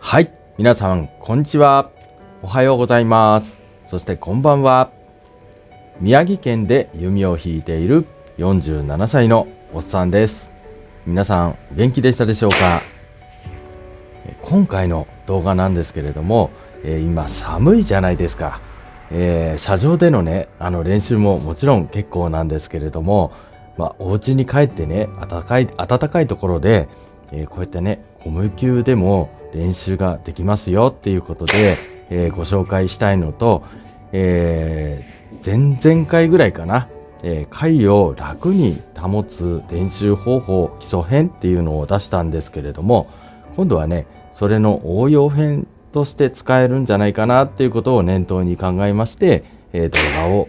はい、皆さんこんにちは。おはようございます。そしてこんばんは。宮城県で弓を引いている47歳のおっさんです。皆さん元気でしたでしょうか？今回の動画なんですけれども、今寒いじゃないですか。車上でのね練習ももちろん結構なんですけれども、お家に帰ってね暖かいところで、こうやってねゴム球でも練習ができますよっていうことで、ご紹介したいのと、前々回ぐらいかな、回を楽に保つ練習方法基礎編っていうのを出したんですけれども、今度はねそれの応用編として使えるんじゃないかなっていうことを念頭に考えまして、動画を、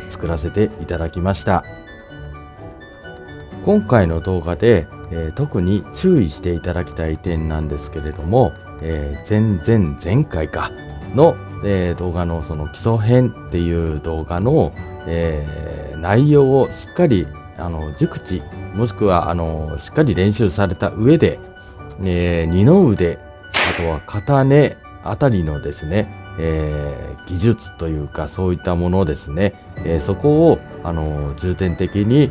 作らせていただきました。今回の動画で、特に注意していただきたい点なんですけれども、前回かの、動画のその基礎編っていう動画の、内容をしっかり熟知もしくはしっかり練習された上で、二の腕あとは片根あたりのですね、技術というかそういったものですね、そこを重点的に、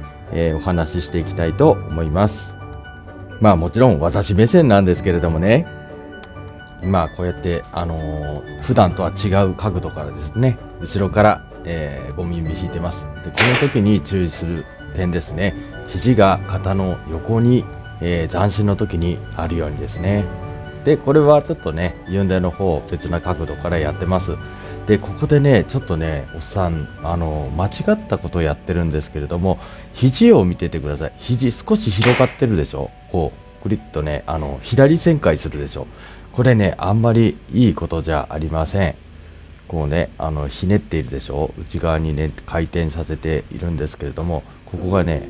お話ししていきたいと思います。もちろん私目線なんですけれどもね、今こうやって、普段とは違う角度からですね後ろから、ゴム弓引いてます。でこの時に注意する点ですね、肘が肩の横に、斬新の時にあるようにですね。でこれはちょっとねユンデの方別な角度からやってます。でここでねちょっとねおっさん間違ったことをやってるんですけれども、肘を見ててください。肘少し広がってるでしょ。こうクリッとね左旋回するでしょ。これねあんまりいいことじゃありません。こうねひねっているでしょ。内側にね回転させているんですけれども、ここがね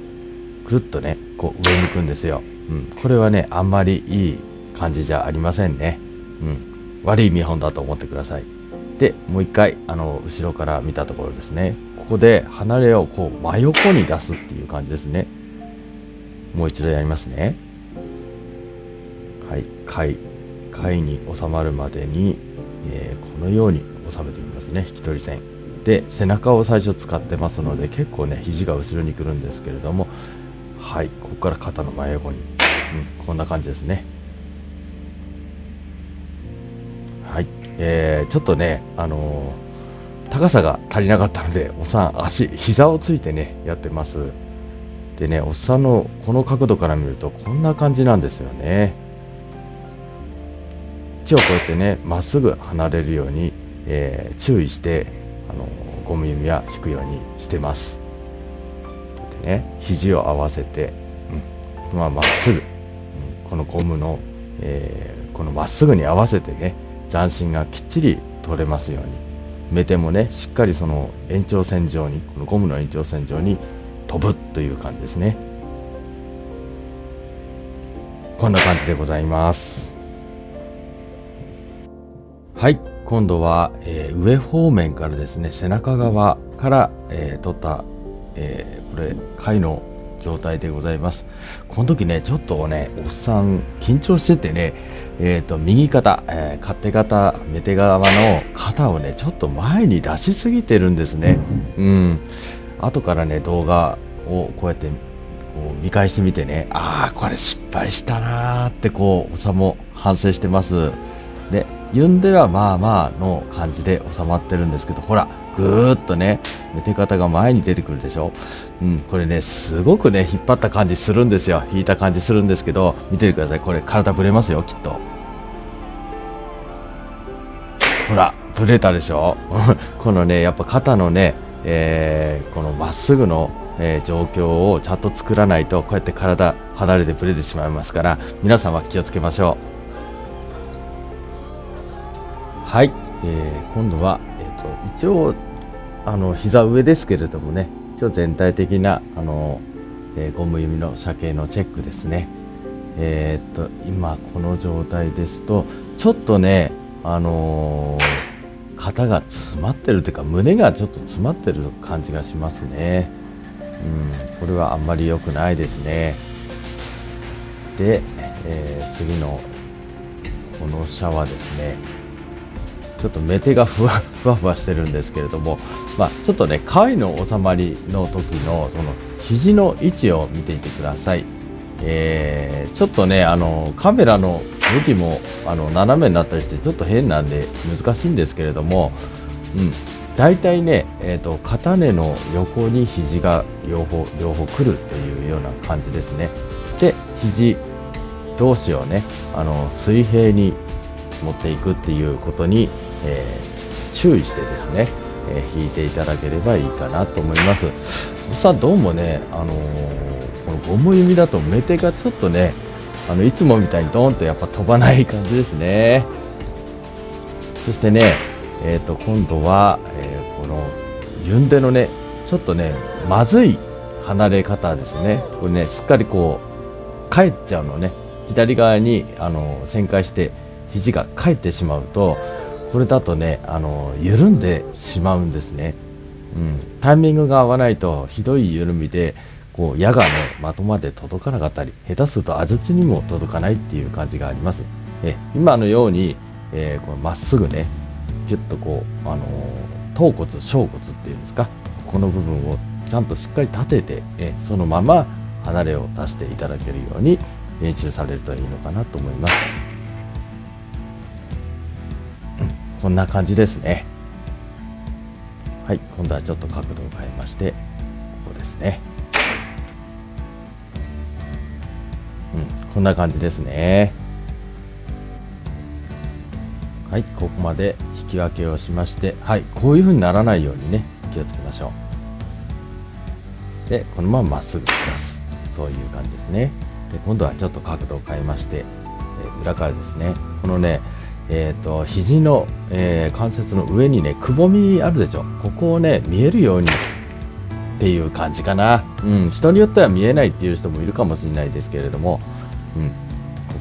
くるっとねこう上に行くんですよ。これはねあんまりいい感じじゃありませんね。悪い見本だと思ってください。でもう一回後ろから見たところですね、ここで離れをこう真横に出すっていう感じですね。もう一度やりますね。はい、貝に収まるまでに、このように収めていきますね。引き取り線で背中を最初使ってますので結構ね肘が後ろに来るんですけれども、はい、ここから肩の真横に、こんな感じですね。はい、ちょっとね高さが足りなかったのでおっさん膝をついてねやってます。でねおっさんのこの角度から見るとこんな感じなんですよね。一応こうやってねまっすぐ離れるように、注意してゴム弓は引くようにしてます。でね肘を合わせて、まっすぐ、このゴムの、このまっすぐに合わせてね斬新がきっちり取れますように、目手もねしっかりその延長線上に、このゴムの延長線上に飛ぶという感じですね。こんな感じでございます。はい、今度は、上方面からですね背中側から、取った、これ貝の状態でございます。この時ねちょっとねおっさん緊張しててね、右肩、勝手肩メテ側の肩をねちょっと前に出しすぎてるんですね。後からね動画をこうやってこう見返してみてね、これ失敗したなーってこうおっさんも反省してます。でユンではまあまあの感じで収まってるんですけど、ほらぐーっとねメテ方が前に出てくるでしょ。これねすごくね引っ張った感じするんですよ。引いた感じするんですけど、見ててください。これ体ぶれますよきっと。ほらぶれたでしょこのねやっぱ肩のね、このまっすぐの、状況をちゃんと作らないとこうやって体離れてぶれてしまいますから、皆さんは気をつけましょう。はい、今度は、一応膝上ですけれどもね、一応全体的なゴム弓の射形のチェックですね。今この状態ですとちょっとね肩が詰まってるというか胸がちょっと詰まってる感じがしますね。これはあんまり良くないですね。で、次のこのシャワーですね。ちょっと目手がふわふわしてるんですけれども、ちょっとね、回の収まりの時のその肘の位置を見ていてください。ちょっとね、カメラの向きも斜めになったりしてちょっと変なんで難しいんですけれども、だいたいね、肩根の横に肘が両方来るというような感じですね。で、肘同士をね、水平に持っていくっていうことに、注意してですね、引いていただければいいかなと思います。さあどうもね、このゴム弓だと目手がちょっとね、いつもみたいにドーンとやっぱ飛ばない感じですね。そしてね、今度は、このユンデのね、ちょっとね、まずい離れ方ですね。これね、すっかりこう帰っちゃうのね。左側に旋回して肘が返ってしまうと、これだとね、緩んでしまうんですね。タイミングが合わないとひどい緩みで、こう矢がね、的まで届かなかったり、下手すると相槌にも届かないっていう感じがあります。今のように、こうまっすぐね、ギュッとこう、頭骨小骨っていうんですか、この部分をちゃんとしっかり立てて、そのまま離れを出していただけるように練習されるといいのかなと思います。こんな感じですね。はい、今度はちょっと角度を変えまして、ここですね。こんな感じですね。はい、ここまで引き分けをしまして、はい、こういう風にならないようにね、気をつけましょう。で、このまままっすぐ出す。そういう感じですね。で、今度はちょっと角度を変えまして、裏からですね、このね、肘の、関節の上にね、くぼみあるでしょ。ここをね、見えるようにっていう感じかな。人によっては見えないっていう人もいるかもしれないですけれども、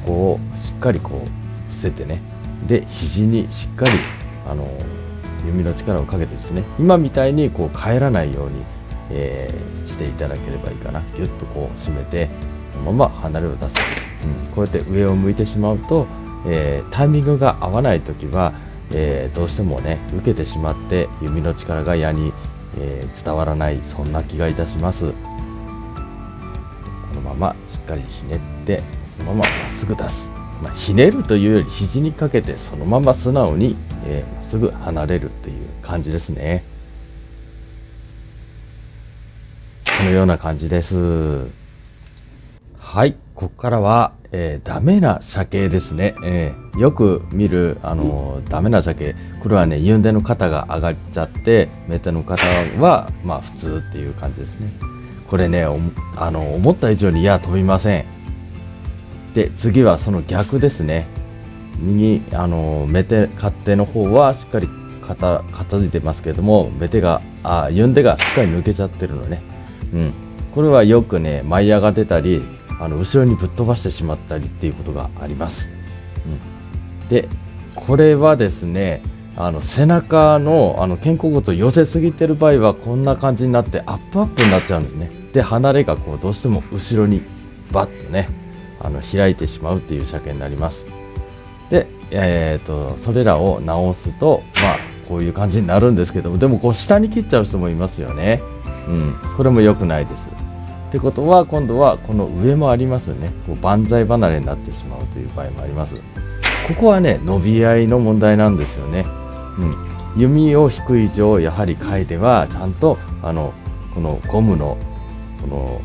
ここをしっかりこう伏せてね、で肘にしっかり弓の力をかけてですね、今みたいにこう返らないように、していただければいいかな。ギュッとこう締めて、そのまま離れを出す。こうやって上を向いてしまうと、タイミングが合わないときは、どうしてもね受けてしまって弓の力が矢に、伝わらない、そんな気がいたします。このまましっかりひねって、そのまままっすぐ出す。ひねるというより肘にかけてそのまま素直に、まっすぐ離れるっていう感じですね。このような感じです。はい、ここからは、ダメな鮭ですね。よく見るダメな鮭、これはね、ユンデの肩が上がっちゃって、メテの肩は普通っていう感じですね。これね、思った以上に矢飛びません。で、次はその逆ですね。右メテ勝手の方はしっかり片付いてますけれども、メテがユンデがすっかり抜けちゃってるのね。これはよくね、舞矢が出たり後ろにぶっ飛ばしてしまったりっていうことがあります。で、これはですね、背中の肩甲骨を寄せすぎてる場合はこんな感じになってアップになっちゃうんですね。で、離れがこうどうしても後ろにバッとね開いてしまうっていう鮭になります。で、それらを直すとこういう感じになるんですけども、でもこう下に切っちゃう人もいますよね。これも良くないです。ってことは今度はこの上もありますよね。こう万歳離れになってしまうという場合もあります。ここはね、伸び合いの問題なんですよね。弓を引く以上、やはり回ではちゃんとこのゴムのこの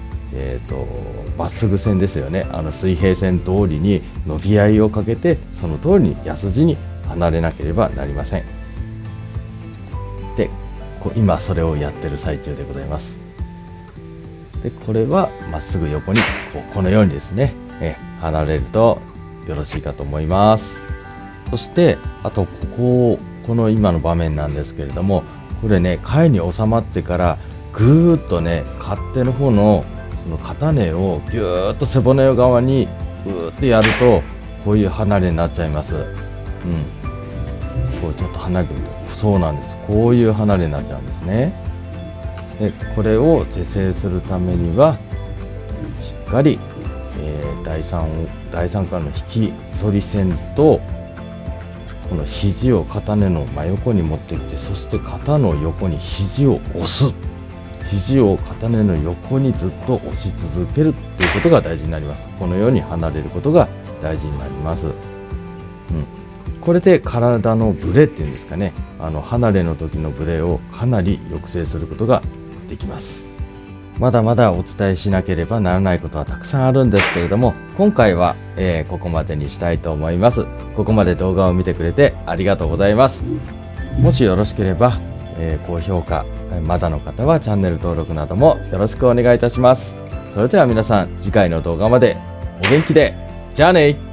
まっすぐ線ですよね。水平線通りに伸び合いをかけて、その通りに矢筋に離れなければなりません。で、今それをやってる最中でございます。で、これはまっすぐ横にこのようにですね、離れるとよろしいかと思います。そしてあとこの今の場面なんですけれども、これね、回に収まってからぐーっとね、勝手の方のその肩根をぎゅーっと背骨側にぐーっとやると、こういう離れになっちゃいます。こうちょっと離れてみると、そうなんです。こういう離れになっちゃうんですね。で、これを是正するためにはしっかり、第3からの引き取り線とこの肘を肩根の真横に持ってきて、そして肩の横に肘を押す。肘を肩根の横にずっと押し続けるということが大事になります。このように離れることが大事になります。これで体のブレっていうんですかね、離れの時のブレをかなり抑制することができます。まだまだお伝えしなければならないことはたくさんあるんですけれども、今回は、ここまでにしたいと思います。ここまで動画を見てくれてありがとうございます。もしよろしければ、高評価、まだの方はチャンネル登録などもよろしくお願いいたします。それでは皆さん、次回の動画までお元気で。じゃあね。